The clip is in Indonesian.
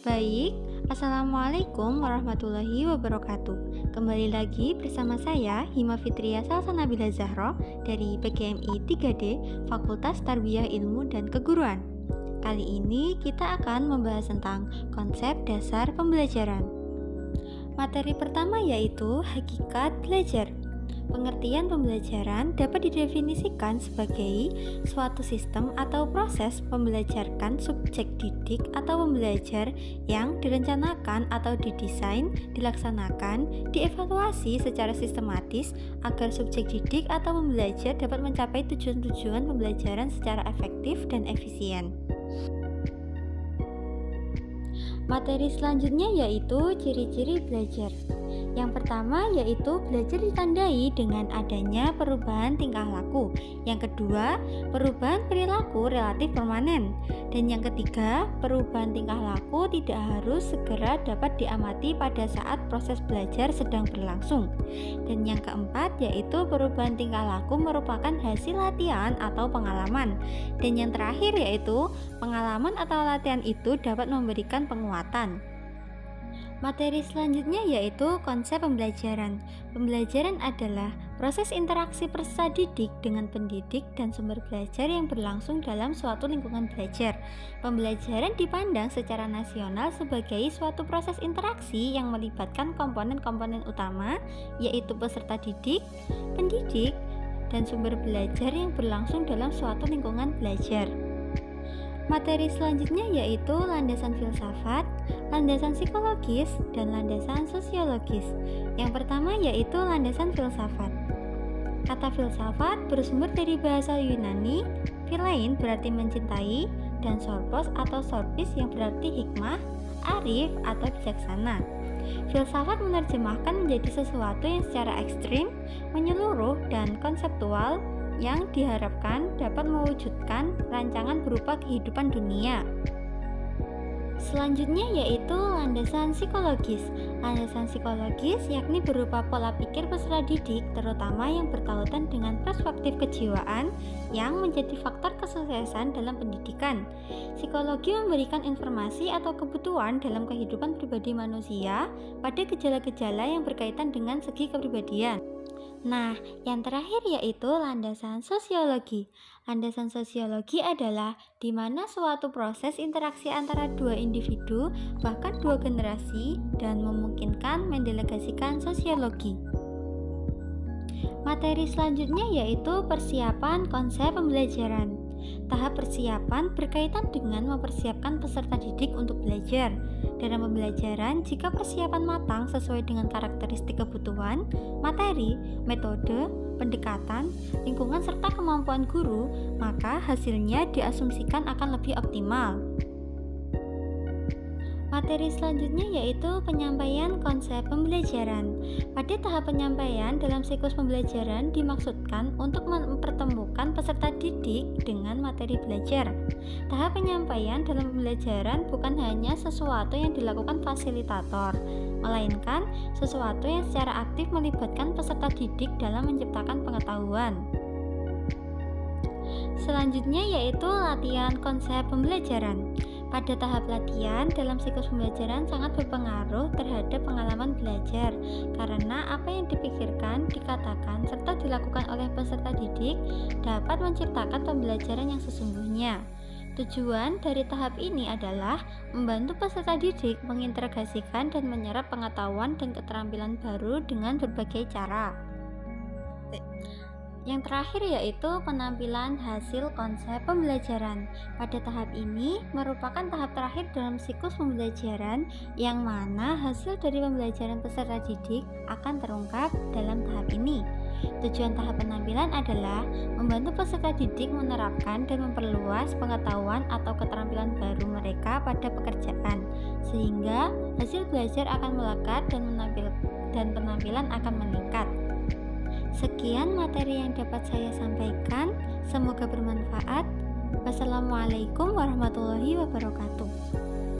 Baik, Assalamualaikum warahmatullahi wabarakatuh. Kembali lagi bersama saya Hima Fitria Salsanabila Zahro dari PGMI 3D Fakultas Tarbiyah Ilmu dan Keguruan. Kali ini kita akan membahas tentang konsep dasar pembelajaran. Materi pertama yaitu hakikat belajar. Pengertian pembelajaran dapat didefinisikan sebagai suatu sistem atau proses pembelajaran subjek didik atau pembelajar yang direncanakan atau didesain, dilaksanakan, dievaluasi secara sistematis agar subjek didik atau pembelajar dapat mencapai tujuan-tujuan pembelajaran secara efektif dan efisien. Materi selanjutnya yaitu ciri-ciri belajar. Yang pertama yaitu belajar ditandai dengan adanya perubahan tingkah laku. Yang kedua, perubahan perilaku relatif permanen. Dan yang ketiga, perubahan tingkah laku tidak harus segera dapat diamati pada saat proses belajar sedang berlangsung. Dan yang keempat yaitu perubahan tingkah laku merupakan hasil latihan atau pengalaman. Dan yang terakhir yaitu pengalaman atau latihan itu dapat memberikan penguatan. Materi selanjutnya yaitu konsep pembelajaran. Pembelajaran adalah proses interaksi peserta didik dengan pendidik dan sumber belajar yang berlangsung dalam suatu lingkungan belajar. Pembelajaran dipandang secara nasional sebagai suatu proses interaksi yang melibatkan komponen-komponen utama, yaitu peserta didik, pendidik, dan sumber belajar yang berlangsung dalam suatu lingkungan belajar. Materi selanjutnya yaitu landasan filsafat, landasan psikologis, dan landasan sosiologis. Yang pertama yaitu landasan filsafat. Kata filsafat bersumber dari bahasa Yunani, philein berarti mencintai, dan sophos atau sophis yang berarti hikmah, arif, atau bijaksana. Filsafat menerjemahkan menjadi sesuatu yang secara ekstrim, menyeluruh, dan konseptual yang diharapkan dapat mewujudkan rancangan berupa kehidupan dunia. Selanjutnya yaitu landasan psikologis. Landasan psikologis yakni berupa pola pikir peserta didik, terutama yang bertautan dengan perspektif kejiwaan yang menjadi faktor kesuksesan dalam pendidikan. Psikologi memberikan informasi atau kebutuhan dalam kehidupan pribadi manusia pada gejala-gejala yang berkaitan dengan segi kepribadian. Nah, yang terakhir yaitu landasan sosiologi. Landasan sosiologi adalah di mana suatu proses interaksi antara dua individu, bahkan dua generasi, dan memungkinkan mendelegasikan sosiologi. Materi selanjutnya yaitu persiapan konsep pembelajaran. Tahap persiapan berkaitan dengan mempersiapkan peserta didik untuk belajar. Dalam pembelajaran, jika persiapan matang sesuai dengan karakteristik kebutuhan, materi, metode, pendekatan, lingkungan, serta kemampuan guru, maka hasilnya diasumsikan akan lebih optimal. Materi selanjutnya yaitu penyampaian konsep pembelajaran. Pada tahap penyampaian dalam siklus pembelajaran dimaksudkan untuk mempertemukan peserta didik dengan materi belajar. Tahap penyampaian dalam pembelajaran bukan hanya sesuatu yang dilakukan fasilitator, melainkan sesuatu yang secara aktif melibatkan peserta didik dalam menciptakan pengetahuan. Selanjutnya yaitu latihan konsep pembelajaran. Pada tahap latihan dalam siklus pembelajaran sangat berpengaruh terhadap pengalaman belajar, karena apa yang dipikirkan, dikatakan, serta dilakukan oleh peserta didik dapat menciptakan pembelajaran yang sesungguhnya. Tujuan dari tahap ini adalah membantu peserta didik mengintegrasikan dan menyerap pengetahuan dan keterampilan baru dengan berbagai cara. Yang terakhir yaitu penampilan hasil konsep pembelajaran. Pada tahap ini merupakan tahap terakhir dalam siklus pembelajaran yang mana hasil dari pembelajaran peserta didik akan terungkap dalam tahap ini. Tujuan tahap penampilan adalah membantu peserta didik menerapkan dan memperluas pengetahuan atau keterampilan baru mereka pada pekerjaan, sehingga hasil belajar akan melekat dan penampilan akan meningkat. Sekian materi yang dapat saya sampaikan, semoga bermanfaat. Wassalamualaikum warahmatullahi wabarakatuh.